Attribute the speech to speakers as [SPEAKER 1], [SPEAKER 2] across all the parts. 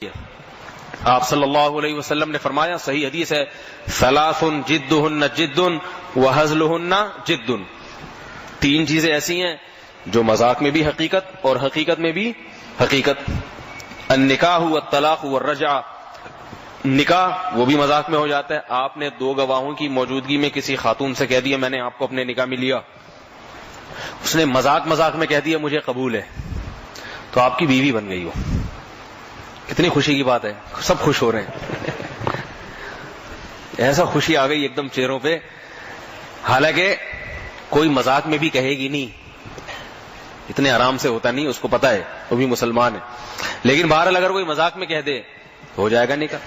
[SPEAKER 1] آپ صلی اللہ علیہ وسلم نے فرمایا، صحیح حدیث ہے، ثلاث جدہن جد وہزلہن جد، تین چیزیں ایسی ہیں جو مذاق میں بھی حقیقت اور حقیقت میں بھی حقیقت. النکاح والطلاق والرجعہ، نکاح وہ بھی مذاق میں ہو جاتا ہے. آپ نے دو گواہوں کی موجودگی میں کسی خاتون سے کہہ دیا میں نے آپ کو اپنے نکاح میں لیا، اس نے مذاق میں کہہ دیا مجھے قبول ہے، تو آپ کی بیوی بن گئی ہو. کتنی خوشی کی بات ہے، سب خوش ہو رہے ہیں. ایسا خوشی آ گئی ایک دم چہروں پہ، حالانکہ کوئی مذاق میں بھی کہے گی نہیں، اتنے آرام سے ہوتا نہیں، اس کو پتا ہے وہ بھی مسلمان ہے. لیکن بہرحال اگر کوئی مذاق میں کہہ دے ہو جائے گا نکاح.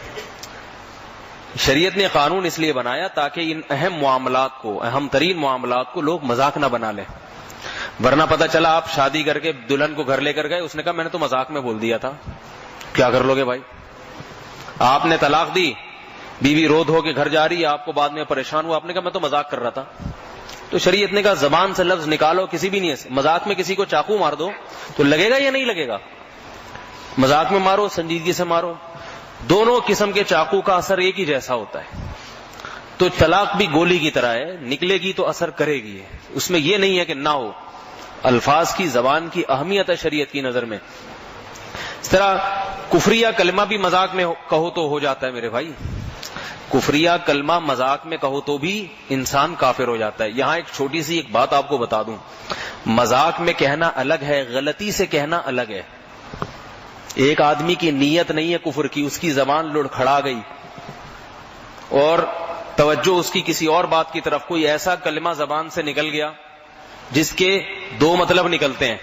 [SPEAKER 1] شریعت نے قانون اس لیے بنایا تاکہ ان اہم معاملات کو، اہم ترین معاملات کو لوگ مذاق نہ بنا لیں. ورنہ پتہ چلا آپ شادی کر کے دلہن کو گھر لے کر گئے، اس نے کہا میں نے تو مذاق میں بول دیا تھا. کیا کر لو گے بھائی؟ آپ نے طلاق دی، بیوی رو دھو کے گھر جا رہی ہے، آپ کو بعد میں پریشان ہوا، آپ نے کہا میں تو مذاق کر رہا تھا. تو شریعت نے کہا زبان سے لفظ نکالو کسی بھی نہیں ہے. مذاق میں کسی کو چاقو مار دو تو لگے گا یا نہیں لگے گا؟ مذاق میں مارو، سنجیدگی سے مارو، دونوں قسم کے چاقو کا اثر ایک ہی جیسا ہوتا ہے. تو طلاق بھی گولی کی طرح ہے، نکلے گی تو اثر کرے گی. اس میں یہ نہیں ہے کہ نہ ہو. الفاظ کی، زبان کی اہمیت ہے شریعت کی نظر میں. اس طرح کفریہ کلمہ بھی مذاق میں کہو تو ہو جاتا ہے میرے بھائی. کفریہ کلمہ مذاق میں کہو تو بھی انسان کافر ہو جاتا ہے. یہاں ایک چھوٹی سی ایک بات آپ کو بتا دوں، مذاق میں کہنا الگ ہے، غلطی سے کہنا الگ ہے. ایک آدمی کی نیت نہیں ہے کفر کی، اس کی زبان لڑکھڑا گئی اور توجہ اس کی کسی اور بات کی طرف، کوئی ایسا کلمہ زبان سے نکل گیا جس کے دو مطلب نکلتے ہیں،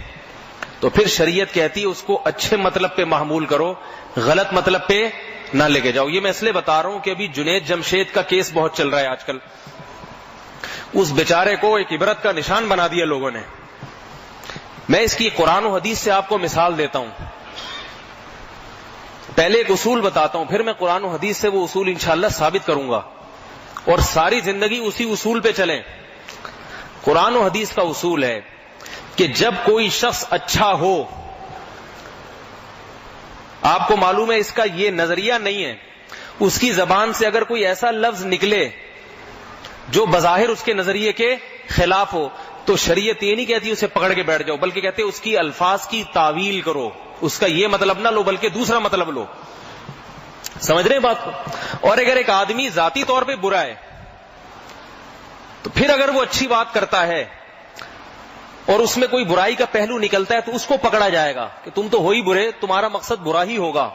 [SPEAKER 1] تو پھر شریعت کہتی ہے اس کو اچھے مطلب پہ محمول کرو، غلط مطلب پہ نہ لے کے جاؤ. یہ میں اس لیے بتا رہا ہوں کہ ابھی جنید جمشید کا کیس بہت چل رہا ہے آج کل. اس بیچارے کو ایک عبرت کا نشان بنا دیا لوگوں نے. میں اس کی قرآن و حدیث سے آپ کو مثال دیتا ہوں. پہلے ایک اصول بتاتا ہوں، پھر میں قرآن و حدیث سے وہ اصول انشاءاللہ ثابت کروں گا اور ساری زندگی اسی اصول پہ چلیں. قرآن و حدیث کا اصول ہے کہ جب کوئی شخص اچھا ہو، آپ کو معلوم ہے اس کا یہ نظریہ نہیں ہے، اس کی زبان سے اگر کوئی ایسا لفظ نکلے جو بظاہر اس کے نظریے کے خلاف ہو، تو شریعت یہ نہیں کہتی اسے پکڑ کے بیٹھ جاؤ، بلکہ کہتے اس کی الفاظ کی تعویل کرو، اس کا یہ مطلب نہ لو بلکہ دوسرا مطلب لو. سمجھ رہے ہیں بات کو؟ اور اگر ایک آدمی ذاتی طور پہ برا ہے تو پھر اگر وہ اچھی بات کرتا ہے اور اس میں کوئی برائی کا پہلو نکلتا ہے تو اس کو پکڑا جائے گا کہ تم تو ہو ہی برے، تمہارا مقصد برا ہی ہوگا.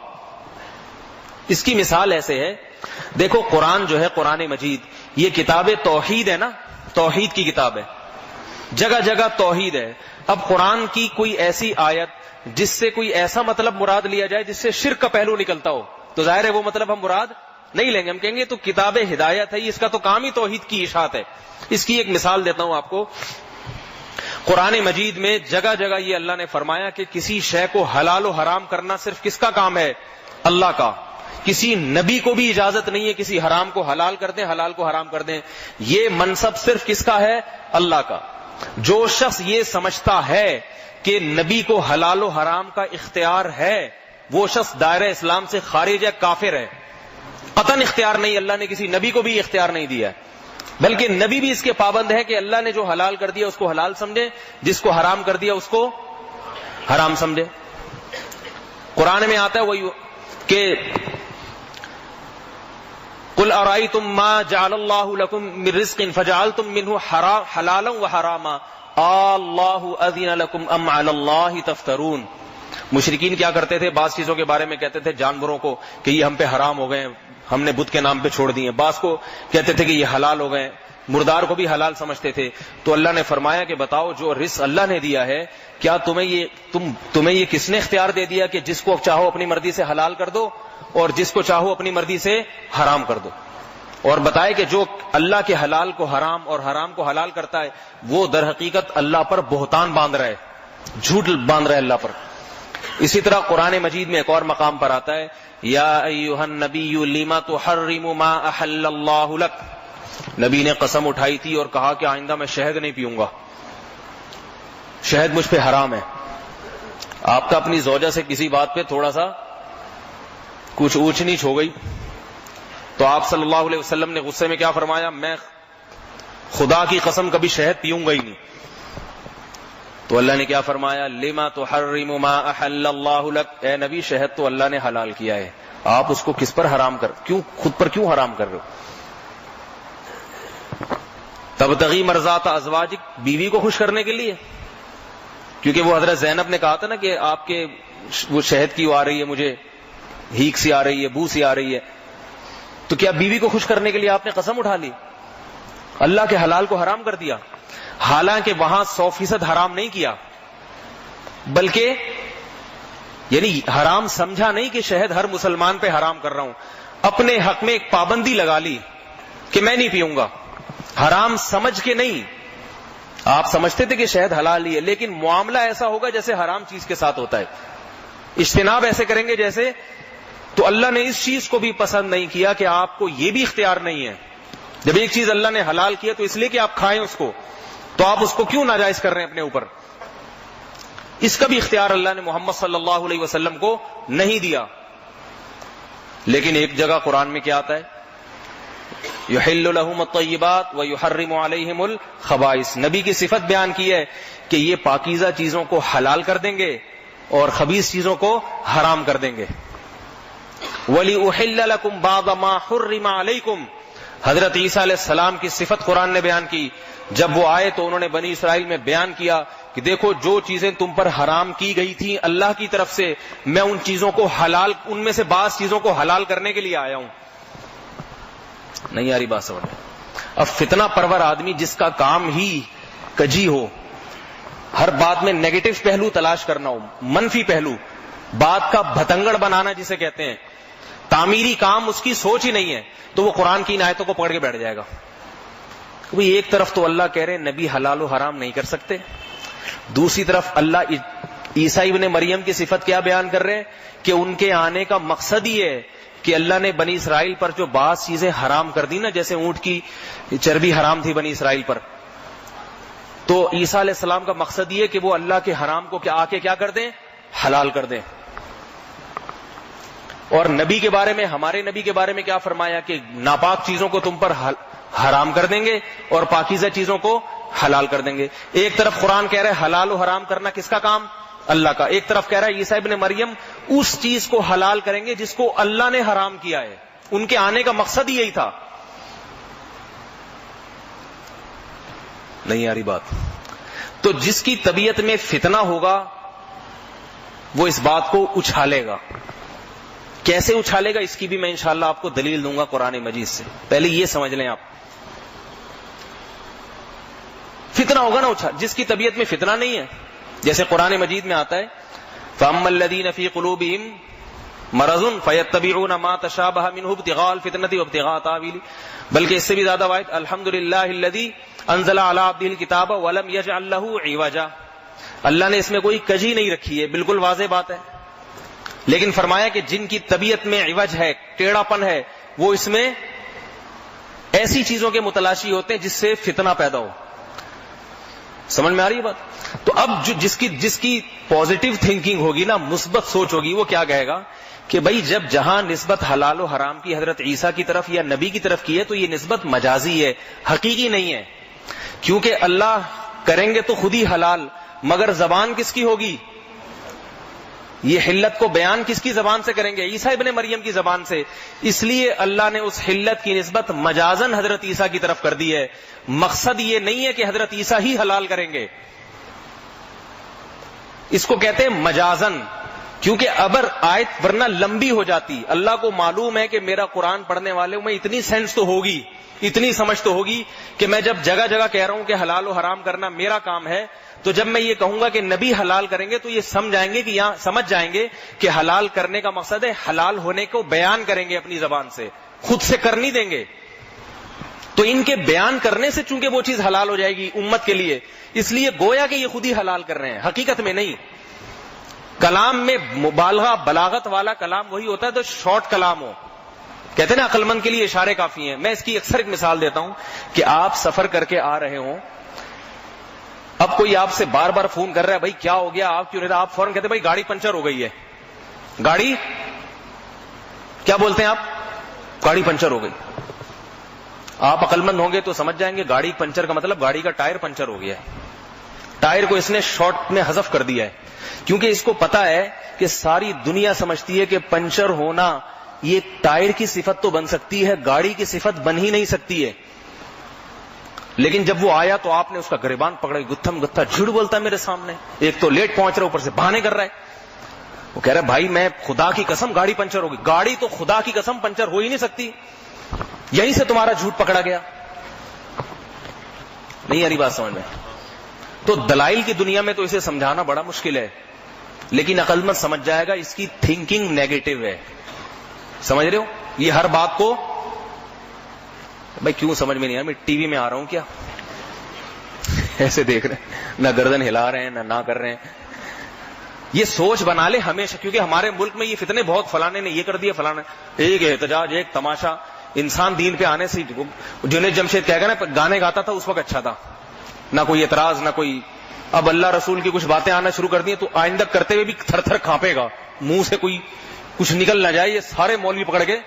[SPEAKER 1] اس کی مثال ایسے ہے، دیکھو قرآن جو ہے، قرآن مجید، یہ کتاب توحید ہے نا، توحید کی کتاب ہے، جگہ جگہ توحید ہے. اب قرآن کی کوئی ایسی آیت جس سے کوئی ایسا مطلب مراد لیا جائے جس سے شرک کا پہلو نکلتا ہو تو ظاہر ہے وہ مطلب ہم مراد نہیں لیں گے، ہم کہیں گے تو کتاب ہدایت ہے، اس کا تو کام ہی توحید کی اشاعت ہے. اس کی ایک مثال دیتا ہوں آپ کو. قرآن مجید میں جگہ جگہ یہ اللہ نے فرمایا کہ کسی شے کو حلال و حرام کرنا صرف کس کا کام ہے؟ اللہ کا. کسی نبی کو بھی اجازت نہیں ہے کسی حرام کو حلال کر دیں، حلال کو حرام کر دیں. یہ منصب صرف کس کا ہے؟ اللہ کا. جو شخص یہ سمجھتا ہے کہ نبی کو حلال و حرام کا اختیار ہے، وہ شخص دائرہ اسلام سے خارج ہے، کافر ہے. قطعاً اختیار نہیں، اللہ نے کسی نبی کو بھی اختیار نہیں دیا ہے، بلکہ نبی بھی اس کے پابند ہے کہ اللہ نے جو حلال کر دیا اس کو حلال سمجھے، جس کو حرام کر دیا اس کو حرام سمجھے. قرآن میں آتا ہے وہی کہ قل ارائیتم ما جعل اللہ لکم من رزق فجعلتم منہ حلالا وحراما اللہ اذن لکم ام علی اللہ تفترون. مشرکین کیا کرتے تھے؟ بعض چیزوں کے بارے میں کہتے تھے جانوروں کو کہ یہ ہم پہ حرام ہو گئے، ہم نے بت کے نام پہ چھوڑ دیے. بعض کو کہتے تھے کہ یہ حلال ہو گئے، مردار کو بھی حلال سمجھتے تھے. تو اللہ نے فرمایا کہ بتاؤ جو رزق اللہ نے دیا ہے کیا تمہیں یہ کس نے اختیار دے دیا کہ جس کو چاہو اپنی مرضی سے حلال کر دو اور جس کو چاہو اپنی مرضی سے حرام کر دو؟ اور بتائے کہ جو اللہ کے حلال کو حرام اور حرام کو حلال کرتا ہے وہ در حقیقت اللہ پر بہتان باندھ رہا ہے، جھوٹ باندھ رہا ہے اللہ پر. اسی طرح قرآن مجید میں ایک اور مقام پر آتا ہے یا ایھا النبی لما تحرم ما احل اللہ لک. نبی نے قسم اٹھائی تھی اور کہا کہ آئندہ میں شہد نہیں پیوں گا، شہد مجھ پہ حرام ہے. آپ کا اپنی زوجہ سے کسی بات پہ تھوڑا سا کچھ اونچ نیچ ہو گئی تو آپ صلی اللہ علیہ وسلم نے غصے میں کیا فرمایا؟ میں خدا کی قسم کبھی شہد پیوں گا ہی نہیں. تو اللہ نے کیا فرمایا؟ لما تحرم ما احل اللہ لک، اے نبی شہد تو اللہ نے حلال کیا ہے، آپ اس کو کس پر حرام خود پر کیوں حرام کر رہے ہو؟ تبتغی مرضات ازواجک، بیوی کو خوش کرنے کے لیے، کیونکہ وہ حضرت زینب نے کہا تھا نا کہ آپ کے وہ شہد کی آ رہی ہے، مجھے ہیک سی آ رہی ہے، بو سی آ رہی ہے. تو کیا بیوی کو خوش کرنے کے لیے آپ نے قسم اٹھا لی؟ اللہ کے حلال کو حرام کر دیا. حالانکہ وہاں 100% حرام نہیں کیا، بلکہ یعنی حرام سمجھا نہیں کہ شہد ہر مسلمان پہ حرام کر رہا ہوں، اپنے حق میں ایک پابندی لگا لی کہ میں نہیں پیوں گا. حرام سمجھ کے نہیں، آپ سمجھتے تھے کہ شہد حلال ہی ہے، لیکن معاملہ ایسا ہوگا جیسے حرام چیز کے ساتھ ہوتا ہے، اجتناب ایسے کریں گے جیسے. تو اللہ نے اس چیز کو بھی پسند نہیں کیا کہ آپ کو یہ بھی اختیار نہیں ہے. جب ایک چیز اللہ نے حلال کیا تو اس لیے کہ آپ کھائیں اس کو، تو آپ اس کو کیوں ناجائز کر رہے ہیں اپنے اوپر؟ اس کا بھی اختیار اللہ نے محمد صلی اللہ علیہ وسلم کو نہیں دیا. لیکن ایک جگہ قرآن میں کیا آتا ہے؟ یحل لہم الطیبات ویحرم علیہم الخبائث. نبی کی صفت بیان کی ہے کہ یہ پاکیزہ چیزوں کو حلال کر دیں گے اور خبیث چیزوں کو حرام کر دیں گے. وَلِأُحِلَّ لَكُمْ بَعْضَ مَا حُرِّمَ عَلَيْكُمْ. حضرت عیسیٰ علیہ السلام کی صفت قرآن نے بیان کی. جب وہ آئے تو انہوں نے بنی اسرائیل میں بیان کیا کہ دیکھو جو چیزیں تم پر حرام کی گئی تھیں اللہ کی طرف سے، میں ان چیزوں کو حلال، ان میں سے بعض چیزوں کو حلال کرنے کے لیے آیا ہوں. نہیں آ رہی بات سمجھ میں؟ اب فتنہ پرور آدمی جس کا کام ہی کجی ہو، ہر بات میں نیگیٹو پہلو تلاش کرنا ہو، منفی پہلو، بات کا بھتنگڑ بنانا جسے کہتے ہیں، تعمیری کام اس کی سوچ ہی نہیں ہے، تو وہ قرآن کی ان آیتوں کو پکڑ کے بیٹھ جائے گا. ایک طرف تو اللہ کہہ رہے ہیں نبی حلال و حرام نہیں کر سکتے، دوسری طرف اللہ عیسیٰ ابن مریم کی صفت کیا بیان کر رہے ہیں کہ ان کے آنے کا مقصد ہی ہے کہ اللہ نے بنی اسرائیل پر جو بعض چیزیں حرام کر دی نا، جیسے اونٹ کی چربی حرام تھی بنی اسرائیل پر، تو عیسیٰ علیہ السلام کا مقصد یہ کہ وہ اللہ کے حرام کو آ کے کیا کر دیں؟ حلال کر دیں. اور نبی کے بارے میں، ہمارے نبی کے بارے میں کیا فرمایا کہ ناپاک چیزوں کو تم پر حرام کر دیں گے اور پاکیزہ چیزوں کو حلال کر دیں گے. ایک طرف قرآن کہہ رہا ہے حلال و حرام کرنا کس کا کام؟ اللہ کا. ایک طرف کہہ رہا ہے عیسیٰ ابن مریم اس چیز کو حلال کریں گے جس کو اللہ نے حرام کیا ہے، ان کے آنے کا مقصد ہی یہی تھا. نہیں آ رہی بات؟ تو جس کی طبیعت میں فتنہ ہوگا وہ اس بات کو اچھالے گا. کیسے اچھالے گا اس کی بھی میں انشاءاللہ آپ کو دلیل دوں گا قرآن مجید سے. پہلے یہ سمجھ لیں، آپ فتنہ ہوگا نا جس کی طبیعت میں فتنہ نہیں ہے، جیسے قرآن مجید میں آتا ہے فَأَمَّا الَّذِينَ فِي قُلُوبِهِمْ مَرَضٌ فَيَتَّبِعُونَ مَا تَشَابَهَ مِنْهُ ابْتِغَاءَ الْفِتْنَةِ وَابْتِغَاءَ تَأْوِيلِهِ. بلکہ اس سے بھی زیادہ آیت الحمد للہ الذی انزل علی عبدہ الکتاب ولم یجعل لہ عوجا. اللہ نے اس میں کوئی کجی نہیں رکھی ہے، بالکل واضح بات ہے. لیکن فرمایا کہ جن کی طبیعت میں عوج ہے، ٹیڑھا پن ہے، وہ اس میں ایسی چیزوں کے متلاشی ہوتے ہیں جس سے فتنہ پیدا ہو. سمجھ میں آ رہی ہے بات؟ تو اب جس کی پازیٹیو تھنکنگ ہوگی نا، مثبت سوچ ہوگی، وہ کیا کہے گا کہ بھائی جب جہاں نسبت حلال و حرام کی حضرت عیسیٰ کی طرف یا نبی کی طرف کی ہے تو یہ نسبت مجازی ہے، حقیقی نہیں ہے. کیونکہ اللہ کریں گے تو خود ہی حلال، مگر زبان کس کی ہوگی؟ یہ حلت کو بیان کس کی زبان سے کریں گے؟ عیسیٰ ابن مریم کی زبان سے. اس لیے اللہ نے اس حلت کی نسبت مجازن حضرت عیسیٰ کی طرف کر دی ہے. مقصد یہ نہیں ہے کہ حضرت عیسیٰ ہی حلال کریں گے، اس کو کہتے ہیں مجازن. کیونکہ اگر آیت ورنہ لمبی ہو جاتی، اللہ کو معلوم ہے کہ میرا قرآن پڑھنے والوں میں اتنی سینس تو ہوگی، اتنی سمجھ تو ہوگی کہ میں جب جگہ جگہ کہہ رہا ہوں کہ حلال و حرام کرنا میرا کام ہے، تو جب میں یہ کہوں گا کہ نبی حلال کریں گے تو یہ سمجھ جائیں گے کہ حلال کرنے کا مقصد ہے حلال ہونے کو بیان کریں گے اپنی زبان سے، خود سے کر نہیں دیں گے. تو ان کے بیان کرنے سے چونکہ وہ چیز حلال ہو جائے گی امت کے لیے، اس لیے گویا کہ یہ خود ہی حلال کر رہے ہیں، حقیقت میں نہیں. کلام میں مبالغہ، بلاغت والا کلام وہی ہوتا ہے تو شارٹ کلام ہو. کہتے ہیں نا عقل مند کے لیے اشارے کافی ہیں. میں اس کی اکثر ایک مثال دیتا ہوں کہ آپ سفر کر کے آ رہے ہوں، اب کوئی آپ سے بار بار فون کر رہا ہے بھائی کیا ہو گیا، آپ کیوں نہیں رہا، آپ فوراً کہتے ہیں بھائی گاڑی پنچر ہو گئی ہے. گاڑی کیا بولتے ہیں آپ؟ گاڑی پنچر ہو گئی. آپ عقل مند ہوں گے تو سمجھ جائیں گے گاڑی پنچر کا مطلب گاڑی کا ٹائر پنچر ہو گیا ہے. ٹائر کو اس نے شارٹ میں حذف کر دیا ہے, کیونکہ اس کو پتا ہے کہ ساری دنیا سمجھتی ہے کہ پنچر ہونا یہ ٹائر کی صفت تو بن سکتی ہے, گاڑی کی صفت بن ہی نہیں سکتی ہے. لیکن جب وہ آیا تو آپ نے اس کا گریبان پکڑا, گتھم گتھا جھوٹ بولتا ہے میرے سامنے, ایک تو لیٹ پہنچ رہا اوپر سے بہانے کر رہا ہے. وہ کہہ رہا ہے بھائی میں خدا کی قسم گاڑی پنچر ہوگی. گاڑی تو خدا کی قسم پنچر ہو ہی نہیں سکتی, یہیں سے تمہارا جھوٹ پکڑا گیا. نہیں آ رہی بات سمجھ میں؟ تو دلائل کی دنیا میں تو اسے سمجھانا بڑا مشکل ہے, لیکن عقل مند سمجھ جائے گا اس کی تھنکنگ نیگیٹو ہے. سمجھ رہے ہو؟ یہ ہر بات کو بھائی کیوں سمجھ میں نہیں آیا, میں ٹی وی میں آ رہا ہوں کیا, ایسے دیکھ رہے ہیں, نہ گردن ہلا رہے ہیں نہ کر رہے ہیں. یہ سوچ بنا لے ہمیشہ, کیونکہ ہمارے ملک میں یہ فتنے بہت, فلانے نے یہ کر دیا, فلانے ایک احتجاج ایک تماشا. انسان دین پہ آنے سے, جنید جمشید کہہ گا نا گانے گاتا تھا اس وقت اچھا تھا, نہ کوئی اعتراض نہ کوئی. اب اللہ رسول کی کچھ باتیں آنا شروع کر دی تو آئندہ کرتے ہوئے بھی تھر تھر کانپے گا, منہ سے کوئی کچھ نکل نہ جائے, یہ سارے مولوی پکڑ کے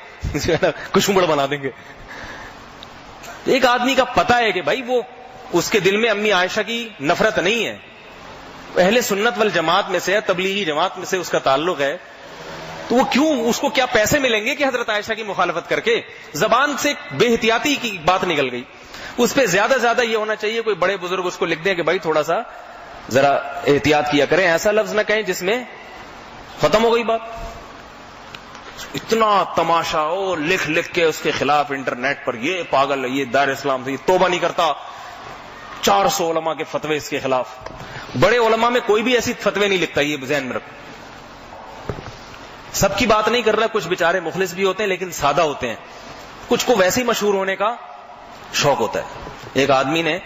[SPEAKER 1] کشمبڑ بنا دیں گے. ایک آدمی کا پتا ہے کہ بھائی وہ اس کے دل میں امی عائشہ کی نفرت نہیں ہے, اہل سنت والجماعت میں سے, تبلیغی جماعت میں سے اس کا تعلق ہے, تو وہ کیوں, اس کو کیا پیسے ملیں گے کہ حضرت عائشہ کی مخالفت کر کے زبان سے بے احتیاطی کی بات نکل گئی. اس پہ زیادہ زیادہ یہ ہونا چاہیے کوئی بڑے بزرگ اس کو لکھ دیں کہ بھائی تھوڑا سا ذرا احتیاط کیا کریں, ایسا لفظ نہ کہیں جس میں ختم ہو گئی بات. اتنا تماشا ہو لکھ لکھ کے اس کے خلاف انٹرنیٹ پر, یہ پاگل ہے, یہ دار اسلام سے یہ توبہ نہیں کرتا, 400 علماء کے فتوے اس کے خلاف. بڑے علماء میں کوئی بھی ایسی فتوے نہیں لکھتا, یہ ذہن میں رکھ. سب کی بات نہیں کر رہا, کچھ بیچارے مخلص بھی ہوتے ہیں لیکن سادہ ہوتے ہیں, کچھ کو ویسے ہی مشہور ہونے کا شوق ہوتا ہے. ایک آدمی نے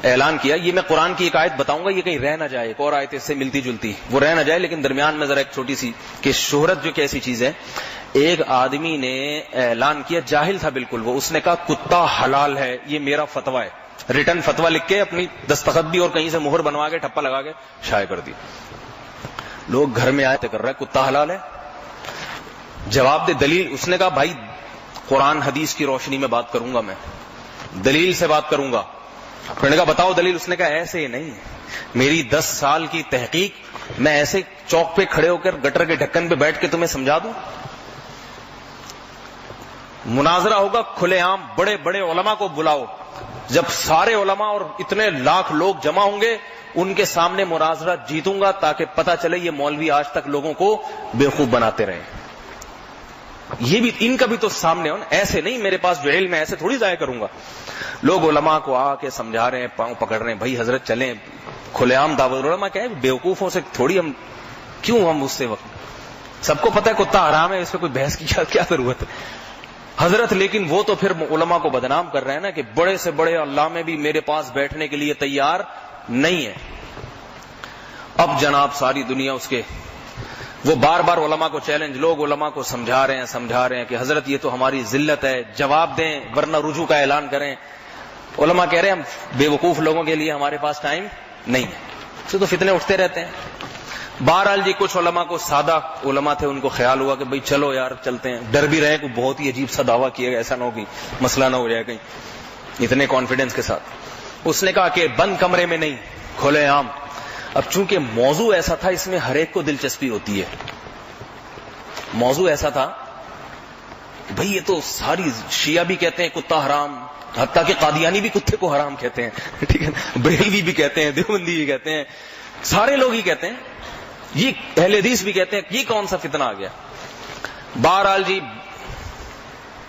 [SPEAKER 1] اعلان کیا, یہ میں قرآن کی ایک آیت بتاؤں گا, یہ کہیں رہ نہ جائے, ایک اور آیت اس سے ملتی جلتی, وہ رہ نہ جائے, لیکن درمیان میں ذرا ایک چھوٹی سی کہ شہرت جو کیسی چیز ہے. ایک آدمی نے اعلان کیا, جاہل تھا بالکل وہ, اس نے کہا کتا حلال ہے, یہ میرا فتویٰ ہے. ریٹن فتویٰ لکھ کے اپنی دستخط بھی اور کہیں سے مہر بنوا کے ٹھپا لگا کے شائع کر دی. لوگ گھر میں آئے کر رہے کتا حلال ہے, جواب دے دلیل. اس نے کہا بھائی قرآن حدیث کی روشنی میں بات کروں گا, میں دلیل سے بات کروں گا. پھر نے کہا بتاؤ دلیل. اس نے کہا ایسے ہی نہیں, میری 10 سال کی تحقیق, میں ایسے چوک پہ کھڑے ہو کر گٹر کے ڈھکن پہ بیٹھ کے تمہیں سمجھا دوں. مناظرہ ہوگا کھلے عام, بڑے بڑے علماء کو بلاؤ, جب سارے علماء اور اتنے لاکھ لوگ جمع ہوں گے ان کے سامنے مناظرہ جیتوں گا, تاکہ پتہ چلے یہ مولوی آج تک لوگوں کو بیوقوف بناتے رہے. یہ بھی ان کا بھی تو سامنے ہو نا, ایسے نہیں میرے پاس جو علم ہے ایسے تھوڑی ضائع کروں گا. لوگ علماء کو آ کے سمجھا رہے ہیں, پاؤں پکڑ رہے ہیں, بھائی حضرت چلیں, کھلے عام دعوت. علماء کیا ہے, بیوقوفوں سے تھوڑی ہم کیوں, ہم اس سے وقت سب کو پتہ ہے کتا حرام ہے, اس پہ کوئی بحث کی کیا ضرورت ہے حضرت. لیکن وہ تو پھر علماء کو بدنام کر رہے ہیں نا کہ بڑے سے بڑے علامے بھی میرے پاس بیٹھنے کے لیے تیار نہیں ہے. اب جناب ساری دنیا اس کے, وہ بار بار علماء کو چیلنج, لوگ علماء کو سمجھا رہے ہیں کہ حضرت یہ تو ہماری ذلت ہے, جواب دیں ورنہ رجوع کا اعلان کریں. علماء کہہ رہے ہیں ہم بے وقوف لوگوں کے لیے ہمارے پاس ٹائم نہیں ہے. اس تو فتنے اٹھتے رہتے ہیں. بہرحال جی کچھ علماء کو, سادہ علماء تھے, ان کو خیال ہوا کہ بھئی چلو یار چلتے ہیں. ڈر بھی رہے کہ بہت ہی عجیب سا دعویٰ کیے گا, ایسا نہ ہو کہ مسئلہ نہ ہو جائے کہیں, اتنے کانفیڈنس کے ساتھ. اس نے کہا کہ بند کمرے میں نہیں, کھلے عام. اب چونکہ موضوع ایسا تھا اس میں ہر ایک کو دلچسپی ہوتی ہے. موضوع ایسا تھا بھئی یہ تو ساری شیعہ بھی کہتے ہیں کتا حرام, حتیٰ کہ قادیانی بھی کتے کو حرام کہتے ہیں, ٹھیک ہے, بریلوی بھی کہتے ہیں, دیوبندی بھی کہتے ہیں, سارے لوگ ہی کہتے ہیں, یہ اہل حدیث بھی کہتے ہیں. یہ کون سا فتنہ آ گیا. بہرحال جی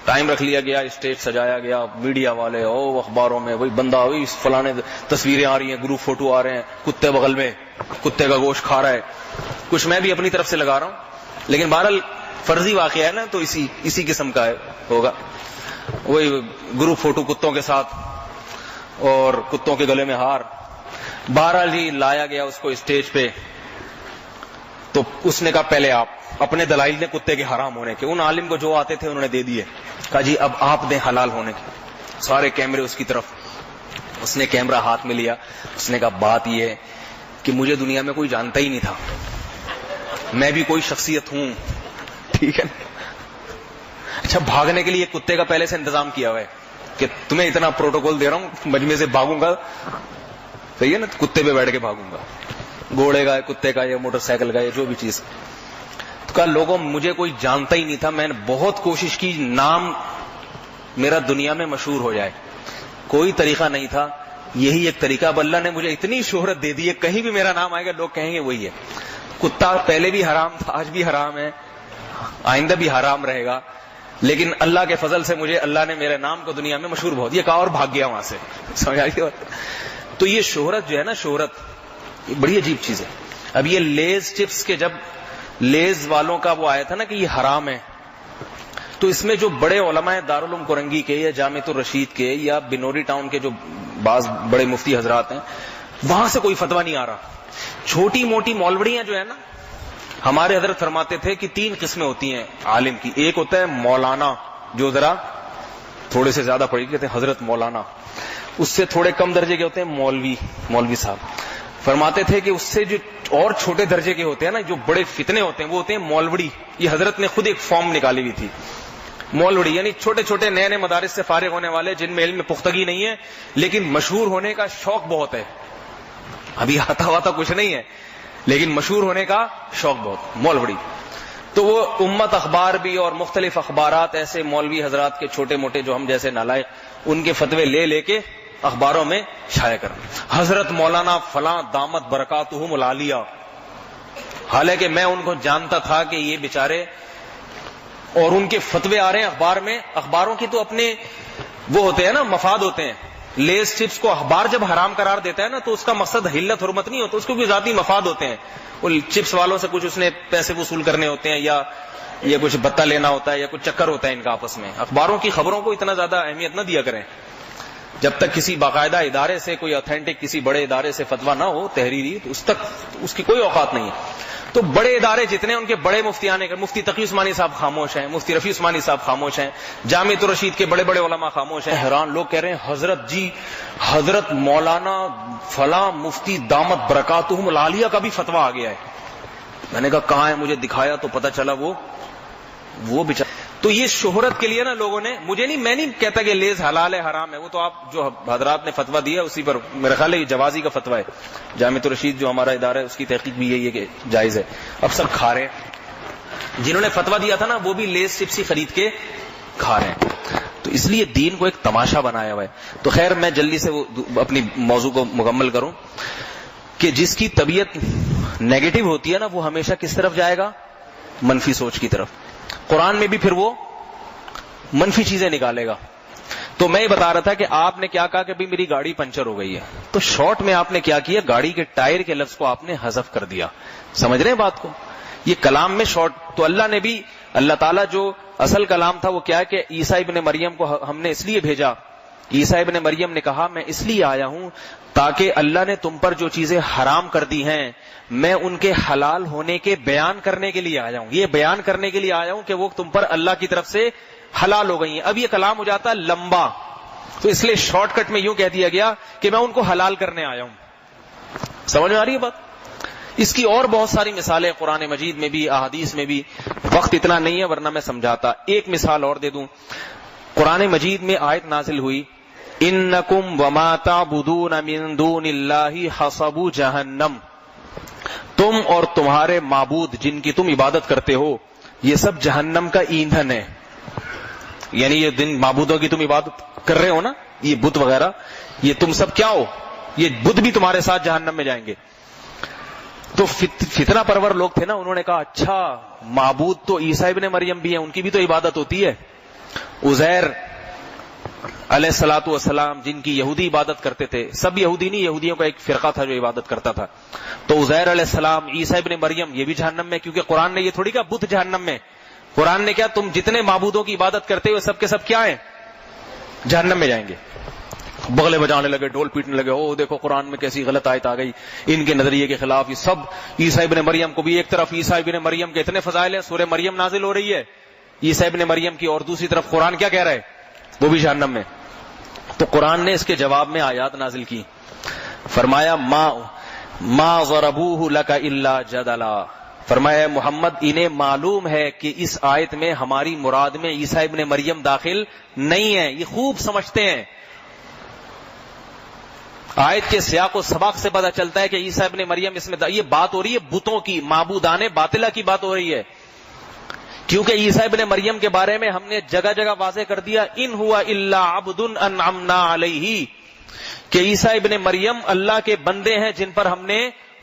[SPEAKER 1] ٹائم رکھ لیا گیا, اسٹیج سجایا گیا, میڈیا والے او اخباروں میں وہی بندہ, وہی فلانے تصویریں آ رہی ہیں, گروپ فوٹو آ رہے ہیں, کتے بغل میں کتے کا گوشت کھا رہا ہے, کچھ میں بھی اپنی طرف سے لگا رہا ہوں, لیکن بہرحال فرضی واقعہ ہے نا تو اسی قسم کا ہوگا. وہی گروپ فوٹو کتوں کے ساتھ اور کتوں کے گلے میں ہار. بہرحال جی لایا گیا اس کو اسٹیج پہ, تو اس نے کہا پہلے آپ اپنے دلائل نے کتے کے حرام ہونے کے, ان عالم کو جو آتے تھے انہوں نے دے دیے. کہا جی اب آپ دیں حلال ہونے کے. سارے کیمرے اس کی طرف. اس نے کیمرہ ہاتھ میں لیا, اس نے کہا بات یہ ہے کہ مجھے دنیا میں کوئی جانتا ہی نہیں تھا, میں بھی کوئی شخصیت ہوں, ٹھیک ہے نا. اچھا بھاگنے کے لیے کتے کا پہلے سے انتظام کیا ہوا ہے کہ تمہیں اتنا پروٹوکول دے رہا ہوں مجمع سے بھاگوں گا, صحیح ہے نا, کتے پہ بیٹھ کے بھاگوں گا, گھوڑے کا کتے کا یا موٹر سائیکل کا یا جو بھی چیز. تو کہا لوگوں مجھے کوئی جانتا ہی نہیں تھا, میں نے بہت کوشش کی نام میرا دنیا میں مشہور ہو جائے, کوئی طریقہ نہیں تھا, یہی ایک طریقہ. اب اللہ نے مجھے اتنی شہرت دے دی ہے, کہیں بھی میرا نام آئے گا لوگ کہیں گے وہی ہے. کتا پہلے بھی حرام تھا, آج بھی حرام ہے, آئندہ بھی حرام رہے گا, لیکن اللہ کے فضل سے مجھے اللہ نے میرے نام کو دنیا میں مشہور بہت. یہ کہا اور بھاگ گیا وہاں سے. سمجھ آئی بات؟ تو یہ شہرت جو ہے نا, شہرت یہ بڑی عجیب چیز ہے. اب یہ لیز چپس کے جب لیز والوں کا وہ آیا تھا نا کہ یہ حرام ہے, تو اس میں جو بڑے علماء دارالعلوم کرنگی کے یا جامعۃ الرشید کے یا بنوری ٹاؤن کے جو بعض بڑے مفتی حضرات ہیں, وہاں سے کوئی فتویٰ نہیں آ رہا. چھوٹی موٹی مولوڑیاں جو ہے نا, ہمارے حضرت فرماتے تھے کہ 3 قسمیں ہوتی ہیں عالم کی. ایک ہوتا ہے مولانا, جو ذرا تھوڑے سے زیادہ پڑھی کہتے ہیں حضرت مولانا. اس سے تھوڑے کم درجے کے ہوتے ہیں مولوی صاحب. فرماتے تھے کہ اس سے جو اور چھوٹے درجے کے ہوتے ہیں نا, جو بڑے فتنے ہوتے ہیں, وہ ہوتے ہیں مولوڑی. یہ حضرت نے خود ایک فارم نکالی ہوئی تھی, مولوڑی یعنی چھوٹے چھوٹے نئے نئے مدارس سے فارغ ہونے والے, جن میں علم میں پختگی نہیں ہے لیکن مشہور ہونے کا شوق بہت ہے. ابھی آتا واتا کچھ نہیں ہے لیکن مشہور ہونے کا شوق بہت, مولوی. تو وہ امت اخبار بھی اور مختلف اخبارات ایسے مولوی حضرات کے چھوٹے موٹے جو ہم جیسے نالائق, ان کے فتوے لے کے اخباروں میں شائع کرنا. حضرت مولانا فلاں دامت برکاتہم العالیہ. حالانکہ میں ان کو جانتا تھا کہ یہ بیچارے, اور ان کے فتوے آ رہے ہیں اخبار میں. اخباروں کی تو اپنے وہ ہوتے ہیں نا, مفاد ہوتے ہیں. لیز چپس کو اخبار جب حرام قرار دیتا ہے نا, تو اس کا مقصد حلت حرمت نہیں ہوتا, اس کو بھی ذاتی مفاد ہوتے ہیں. وہ چپس والوں سے کچھ اس نے پیسے وصول کرنے ہوتے ہیں, یا یہ کچھ بتہ لینا ہوتا ہے, یا کچھ چکر ہوتا ہے ان کا آپس میں. اخباروں کی خبروں کو اتنا زیادہ اہمیت نہ دیا کریں جب تک کسی باقاعدہ ادارے سے, کوئی اتھینٹک کسی بڑے ادارے سے فتویٰ نہ ہو تحریری, تو اس تک اس کی کوئی اوقات نہیں ہے. تو بڑے ادارے جتنے ان کے بڑے مفتیان, مفتی تقی عثمانی صاحب خاموش ہیں, مفتی رفیع عثمانی صاحب خاموش ہیں, جامعۃ الرشید کے بڑے بڑے علماء خاموش ہیں. حیران لوگ کہہ رہے ہیں حضرت جی, حضرت مولانا فلاں مفتی دامت برکاتہم العالیہ کا بھی فتویٰ آ گیا ہے. میں نے کہا کہاں ہے, مجھے دکھایا تو پتہ چلا وہ بیچارہ. تو یہ شہرت کے لیے نا لوگوں نے, مجھے نہیں, میں نہیں کہتا کہ لیز حلال ہے حرام ہے, وہ تو آپ جو حضرات نے فتویٰ دیا اسی پر میرا خیال ہے یہ جوازی کا فتویٰ ہے. جامعۃ الرشید جو ہمارا ادارہ ہے اس کی تحقیق بھی یہی ہے کہ جائز ہے. اب سب کھا رہے ہیں, جنہوں نے فتویٰ دیا تھا نا وہ بھی لیز چپس ہی خرید کے کھا رہے ہیں. تو اس لیے دین کو ایک تماشا بنایا ہوا ہے. تو خیر میں جلدی سے وہ اپنی موضوع کو مکمل کروں کہ جس کی طبیعت نیگیٹو ہوتی ہے نا, وہ ہمیشہ کس طرف جائے گا, منفی سوچ کی طرف. قرآن میں بھی پھر وہ منفی چیزیں نکالے گا. تو میں یہ بتا رہا تھا کہ آپ نے کیا کہا کہ بھی میری گاڑی پنچر ہو گئی ہے, تو شارٹ میں آپ نے کیا کیا, گاڑی کے ٹائر کے لفظ کو آپ نے حذف کر دیا. سمجھ رہے ہیں بات کو, یہ کلام میں شارٹ. تو اللہ نے بھی, اللہ تعالیٰ جو اصل کلام تھا وہ کیا ہے کہ عیسیٰ ابن مریم کو ہم نے اس لیے بھیجا. عیسیٰ ابن مریم نے کہا میں اس لیے آیا ہوں تاکہ اللہ نے تم پر جو چیزیں حرام کر دی ہیں میں ان کے حلال ہونے کے بیان کرنے کے لیے آیا ہوں. یہ بیان کرنے کے لیے آیا ہوں کہ وہ تم پر اللہ کی طرف سے حلال ہو گئی ہیں. اب یہ کلام ہو جاتا ہے لمبا, تو اس لیے شارٹ کٹ میں یوں کہہ دیا گیا کہ میں ان کو حلال کرنے آیا ہوں. سمجھ میں آ رہی ہے بات؟ اس کی اور بہت ساری مثالیں قرآن مجید میں بھی, احادیث میں بھی, وقت اتنا نہیں ہے ورنہ میں سمجھاتا. ایک مثال اور دے دوں. قرآن مجید میں آیت نازل ہوئی, انکم وما تعبدون من دون اللہ حصب جہنم, تم اور تمہارے معبود جن کی تم عبادت کرتے ہو یہ سب جہنم کا ایندھن ہے. یعنی یہ دن معبودوں کی تم عبادت کر رہے ہو نا, یہ بت وغیرہ, یہ تم سب کیا ہو, یہ بت بھی تمہارے ساتھ جہنم میں جائیں گے. تو فتنہ پرور لوگ تھے نا, انہوں نے کہا اچھا معبود تو عیسیٰ ابن مریم بھی ہیں, ان کی بھی تو عبادت ہوتی ہے. عزیر علیہ الصلوۃ والسلام جن کی یہودی عبادت کرتے تھے, سب یہودی نہیں, یہودیوں کا ایک فرقہ تھا جو عبادت کرتا تھا. تو عزیر علیہ السلام, عیسیٰ ابن مریم, یہ بھی جہنم میں, کیونکہ قرآن نے یہ تھوڑی کہا بت جہنم میں. قرآن نے کیا, تم جتنے معبودوں کی عبادت کرتے ہو سب کے سب کیا ہیں, جہنم میں جائیں گے. بغلے بجانے لگے, ڈھول پیٹنے لگے, او دیکھو قرآن میں کیسی غلط آیت آ گئی ان کے نظریے کے خلاف. یہ سب عیسیٰ ابن مریم کو بھی, ایک طرف عیسیٰ ابن مریم کے اتنے فضائل ہیں, سورہ مریم نازل ہو رہی ہے عیسیٰ ابن مریم کی, اور دوسری طرف قرآن کیا کہہ رہا ہے, وہ بھی جہنم میں. تو قرآن نے اس کے جواب میں آیات نازل کی, فرمایا ما ضربوه لك الا جدلا, فرمایا محمد انہیں معلوم ہے کہ اس آیت میں ہماری مراد میں عیسیٰ ابن مریم داخل نہیں ہے. یہ خوب سمجھتے ہیں. آیت کے سیاق و سباق سے پتہ چلتا ہے کہ عیسیٰ ابن مریم اس میں یہ بات ہو رہی ہے بتوں کی، معبودان باطلہ کی بات ہو رہی ہے. کیونکہ عیسیٰ ابن مریم کے بارے میں ہم نے جگہ جگہ واضح کر دیا ان ہوا الا عبد انعمنا علیہ، کہ عیسیٰ ابن مریم اللہ کے بندے ہیں جن پر ہم نے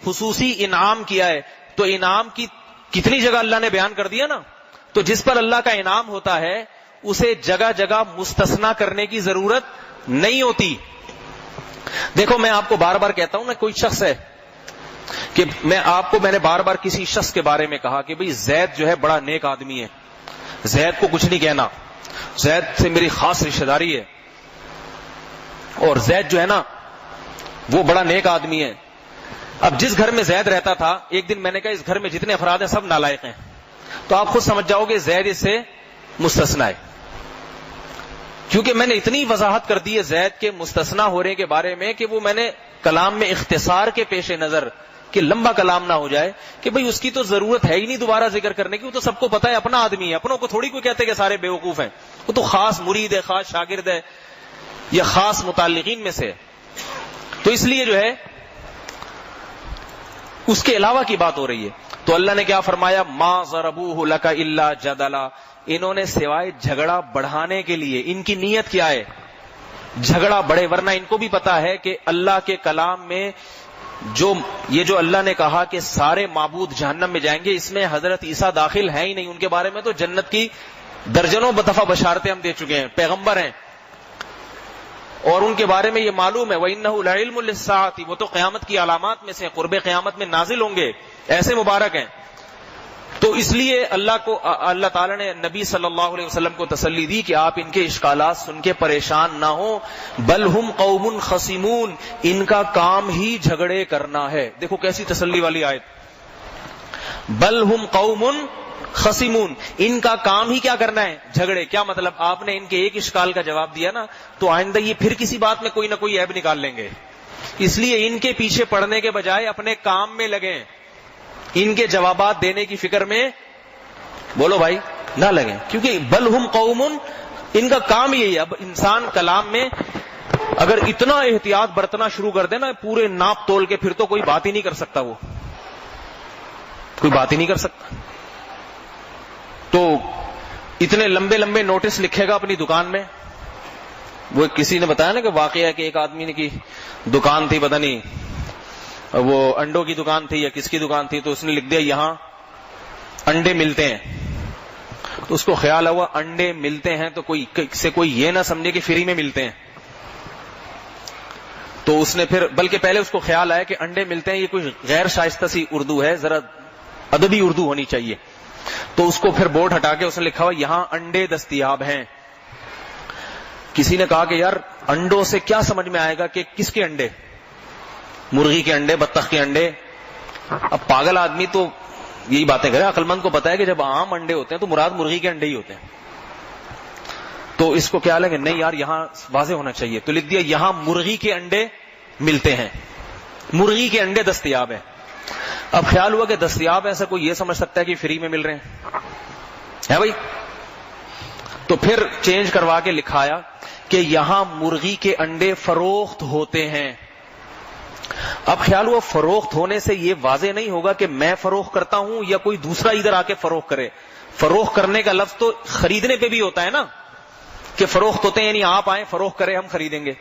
[SPEAKER 1] خصوصی انعام کیا ہے. تو انعام کی کتنی جگہ اللہ نے بیان کر دیا نا. تو جس پر اللہ کا انعام ہوتا ہے اسے جگہ جگہ مستثنا کرنے کی ضرورت نہیں ہوتی. دیکھو میں آپ کو بار بار کہتا ہوں نا، کوئی شخص ہے کہ میں نے بار بار کسی شخص کے بارے میں کہا کہ بھئی زید جو ہے بڑا نیک آدمی ہے، زید کو کچھ نہیں کہنا، زید سے میری خاص رشتہ داری ہے، اور زید جو ہے نا وہ بڑا نیک آدمی ہے. اب جس گھر میں زید رہتا تھا، ایک دن میں نے کہا اس گھر میں جتنے افراد ہیں سب نالائق ہیں، تو آپ خود سمجھ جاؤ گے زید اس سے مستثنا ہے. کیونکہ میں نے اتنی وضاحت کر دی ہے زید کے مستثنا ہونے کے بارے میں کہ وہ میں نے کلام میں اختصار کے پیش نظر کہ لمبا کلام نہ ہو جائے کہ بھئی اس کی تو ضرورت ہے ہی نہیں دوبارہ ذکر کرنے کی، وہ تو سب کو پتہ ہے، اپنا آدمی ہے، اپنوں کو تھوڑی کوئی کہتے کہ سارے بیوقوف ہیں، وہ تو خاص مرید ہے، خاص شاگرد ہے یا خاص متعلقین میں سے. تو اس لیے جو ہے اس کے علاوہ کی بات ہو رہی ہے. تو اللہ نے کیا فرمایا ما ضربوہ لک الا جدلا، انہوں نے سوائے جھگڑا بڑھانے کے لیے، ان کی نیت کیا ہے جھگڑا بڑھے، ورنہ ان کو بھی پتا ہے کہ اللہ کے کلام میں جو اللہ نے کہا کہ سارے معبود جہنم میں جائیں گے، اس میں حضرت عیسیٰ داخل ہیں ہی نہیں. ان کے بارے میں تو جنت کی درجنوں دفعہ بشارتیں ہم دے چکے ہیں، پیغمبر ہیں، اور ان کے بارے میں یہ معلوم ہے وَإِنَّهُ لَعِلْمٌ لِلسَّاعَةِ، وہ تو قیامت کی علامات میں سے قرب قیامت میں نازل ہوں گے، ایسے مبارک ہیں. تو اس لیے اللہ تعالیٰ نے نبی صلی اللہ علیہ وسلم کو تسلی دی کہ آپ ان کے اشکالات سن کے پریشان نہ ہوں، بل ہم قوم خصمون، ان کا کام ہی جھگڑے کرنا ہے. دیکھو کیسی تسلی والی آیت، بل ہم قوم خصمون، ان کا کام ہی کیا کرنا ہے جھگڑے. کیا مطلب؟ آپ نے ان کے ایک اشکال کا جواب دیا نا، تو آئندہ یہ پھر کسی بات میں کوئی نہ کوئی عیب نکال لیں گے. اس لیے ان کے پیچھے پڑنے کے بجائے اپنے کام میں لگیں، ان کے جوابات دینے کی فکر میں بولو بھائی نہ لگیں. کیونکہ بل ہم قوم، ان کا کام یہی ہے. اب انسان کلام میں اگر اتنا احتیاط برتنا شروع کر دے نا پورے ناپ تول کے، پھر تو کوئی بات ہی نہیں کر سکتا، وہ کوئی بات ہی نہیں کر سکتا. تو اتنے لمبے لمبے نوٹس لکھے گا اپنی دکان میں. وہ کسی نے بتایا نا کہ واقعہ ہے کہ ایک آدمی نے کی دکان تھی، پتہ نہیں وہ انڈوں کی دکان تھی یا کس کی دکان تھی، تو اس نے لکھ دیا یہاں انڈے ملتے ہیں. تو اس کو خیال ہوا انڈے ملتے ہیں تو کوئی یہ نہ سمجھے کہ فری میں ملتے ہیں. تو اس نے پھر بلکہ پہلے اس کو خیال آیا کہ انڈے ملتے ہیں، یہ کوئی غیر شائستہ سی اردو ہے، ذرا ادبی اردو ہونی چاہیے. تو اس کو پھر بورڈ ہٹا کے اس نے لکھا ہوا یہاں انڈے دستیاب ہیں. کسی نے کہا کہ یار انڈوں سے کیا سمجھ میں آئے گا کہ کس کے انڈے؟ مرغی کے انڈے، بطخ کے انڈے. اب پاگل آدمی تو یہی باتیں کرے، عقل مند کو پتا ہے کہ جب عام انڈے ہوتے ہیں تو مراد مرغی کے انڈے ہی ہوتے ہیں. تو اس کو کیا لگے نہیں یار یہاں واضح ہونا چاہیے، تو لکھ دیا یہاں مرغی کے انڈے ملتے ہیں، مرغی کے انڈے دستیاب ہیں. اب خیال ہوا کہ دستیاب ایسا کوئی یہ سمجھ سکتا ہے کہ فری میں مل رہے ہیں ہے بھائی. تو پھر چینج کروا کے لکھایا کہ یہاں مرغی کے انڈے فروخت ہوتے ہیں. اب خیال ہوا فروخت ہونے سے یہ واضح نہیں ہوگا کہ میں فروخت کرتا ہوں یا کوئی دوسرا ادھر آ کے فروخت کرے. فروخت کرنے کا لفظ تو خریدنے پہ بھی ہوتا ہے نا، کہ فروخت ہوتے ہیں یعنی آپ آئیں فروخت کریں ہم خریدیں گے.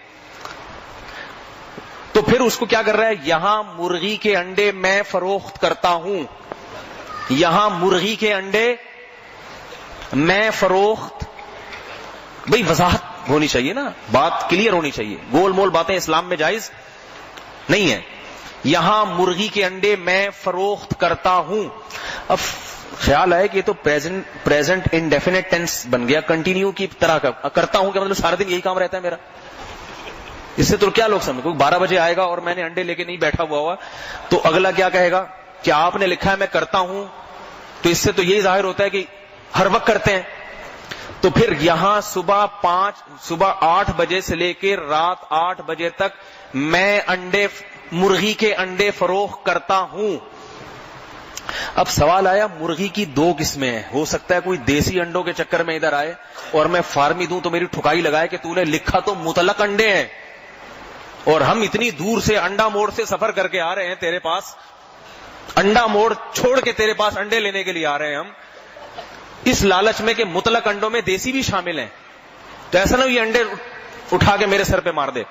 [SPEAKER 1] تو پھر اس کو کیا کر رہا ہے یہاں مرغی کے انڈے میں فروخت کرتا ہوں، یہاں مرغی کے انڈے میں فروخت. بھئی وضاحت ہونی چاہیے نا، بات کلیئر ہونی چاہیے، گول مول باتیں اسلام میں جائز نہیں ہے. یہاں مرغی کے انڈے میں فروخت کرتا ہوں. اب خیال ہے کہ یہ تو پریزنٹ انڈیفینٹ ٹینس بن گیا، کنٹینیو کی طرح کا. کرتا ہوں کہ مطلب سارا دن یہی کام رہتا ہے میرا. اس سے تو کیا لوگ سمجھ، کوئی 12 بجے آئے گا اور میں نے انڈے لے کے نہیں بیٹھا ہوا تو اگلا کیا کہے گا کہ آپ نے لکھا ہے میں کرتا ہوں، تو اس سے تو یہی ظاہر ہوتا ہے کہ ہر وقت کرتے ہیں. تو پھر یہاں صبح 8 بجے سے لے کے رات 8 بجے تک میں مرغی کے انڈے فروخت کرتا ہوں. اب سوال آیا مرغی کی دو قسمیں ہیں, ہو سکتا ہے کوئی دیسی انڈوں کے چکر میں ادھر آئے اور میں فارمی دوں تو میری ٹھکائی لگائے کہ تو نے لکھا تو مطلق انڈے ہیں, اور ہم اتنی دور سے انڈا موڑ سے سفر کر کے آ رہے ہیں تیرے پاس, انڈا موڑ چھوڑ کے تیرے پاس انڈے لینے کے لیے آ رہے ہیں ہم, اس لالچ میں کہ مطلق انڈوں میں دیسی بھی شامل ہیں, تو ایسا نہ یہ انڈے اٹھا کے میرے سر پہ مار دے.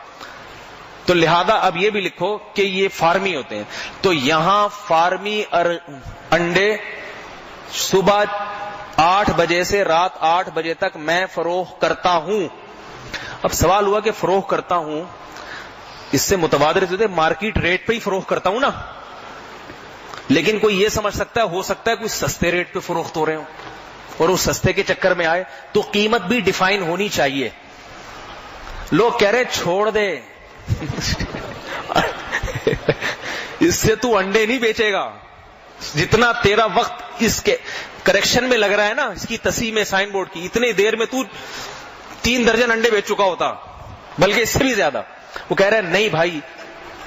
[SPEAKER 1] تو لہذا اب یہ بھی لکھو کہ یہ فارمی ہوتے ہیں. تو یہاں فارمی انڈے صبح 8 بجے سے رات 8 بجے تک میں فروخت کرتا ہوں. اب سوال ہوا کہ فروخت کرتا ہوں, اس سے متبادر ہوتے مارکیٹ ریٹ پہ ہی فروخت کرتا ہوں نا, لیکن کوئی یہ سمجھ سکتا ہے, ہو سکتا ہے کوئی سستے ریٹ پہ فروخت ہو رہے ہوں اور اس سستے کے چکر میں آئے, تو قیمت بھی ڈیفائن ہونی چاہیے. لوگ کہہ رہے چھوڑ دے اس سے تو انڈے نہیں بیچے گا, جتنا تیرا وقت اس کے کریکشن میں لگ رہا ہے نا, اس کی تصحیح میں سائن بورڈ کی, اتنی دیر میں تو 3 درجن انڈے بیچ چکا ہوتا, بلکہ اس سے بھی زیادہ. وہ کہہ رہے نہیں بھائی,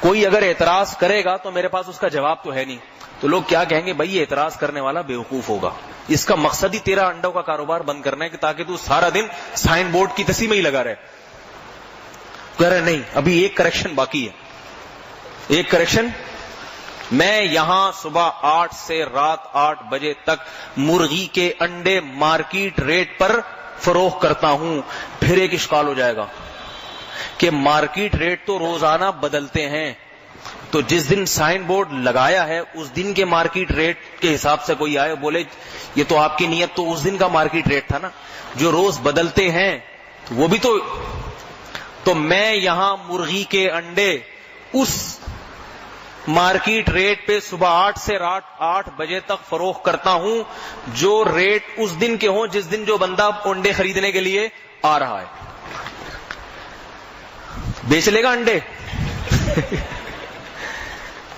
[SPEAKER 1] کوئی اگر اعتراض کرے گا تو میرے پاس اس کا جواب تو ہے نہیں. تو لوگ کیا کہیں گے, بھائی یہ اعتراض کرنے والا بیوقوف ہوگا, اس کا مقصد ہی تیرا انڈوں کا کاروبار بند کرنا ہے کہ تاکہ تو سارا دن سائن بورڈ کی تصحیح میں ہی لگا رہے. کہہ رہے نہیں, ابھی ایک کریکشن باقی ہے, ایک کریکشن. میں یہاں صبح 8 سے رات 8 بجے تک مرغی کے انڈے مارکیٹ ریٹ پر فروخت کرتا ہوں. پھر ایک اشکال ہو جائے گا کہ مارکیٹ ریٹ تو روزانہ بدلتے ہیں, تو جس دن سائن بورڈ لگایا ہے اس دن کے مارکیٹ ریٹ کے حساب سے کوئی آئے بولے یہ تو آپ کی نیت تو اس دن کا مارکیٹ ریٹ تھا نا, جو روز بدلتے ہیں وہ بھی تو میں یہاں مرغی کے انڈے اس مارکیٹ ریٹ پہ صبح 8 سے رات 8 بجے تک فروخت کرتا ہوں, جو ریٹ اس دن کے ہوں جس دن جو بندہ انڈے خریدنے کے لیے آ رہا ہے. بیچ لے گا انڈے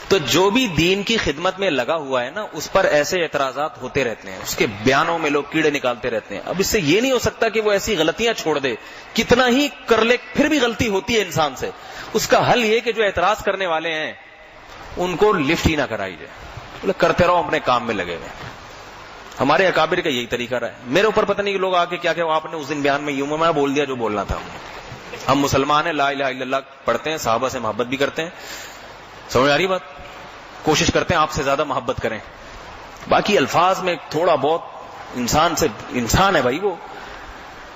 [SPEAKER 1] تو جو بھی دین کی خدمت میں لگا ہوا ہے نا, اس پر ایسے اعتراضات ہوتے رہتے ہیں, اس کے بیانوں میں لوگ کیڑے نکالتے رہتے ہیں. اب اس سے یہ نہیں ہو سکتا کہ وہ ایسی غلطیاں چھوڑ دے, کتنا ہی کر لے پھر بھی غلطی ہوتی ہے انسان سے. اس کا حل یہ کہ جو اعتراض کرنے والے ہیں ان کو لفٹ ہی نہ کرائی جائے, کرتے رہو اپنے کام میں لگے ہوئے. ہمارے اکابر کا یہی طریقہ رہا ہے. میرے اوپر پتہ نہیں کہ لوگ آ کے کیا کہ آپ نے اس دن بیان میں یوں میں بول دیا جو بولنا تھا. ہم مسلمان ہیں, لا الہ الا اللہ پڑھتے ہیں, صحابہ سے محبت بھی کرتے ہیں, سمجھ آ رہی بات, کوشش کرتے ہیں آپ سے زیادہ محبت کریں. باقی الفاظ میں تھوڑا بہت انسان ہے بھائی وہ.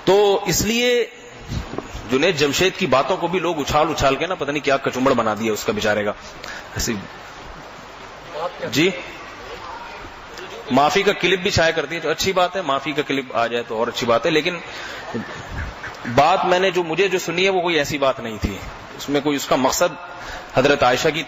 [SPEAKER 1] تو اس لیے جنید جمشید کی باتوں کو بھی لوگ اچھال کے نا پتہ نہیں کیا کچمبڑ بنا دیا اس کا بیچارے کا. ایسی جی معافی کا کلپ بھی شائع کر دیا, تو اچھی بات ہے, معافی کا کلپ آ جائے تو اور اچھی بات ہے. لیکن بات میں نے مجھے جو سنی ہے وہ کوئی ایسی بات نہیں تھی, اس میں کوئی اس کا مقصد حضرت عائشہ کی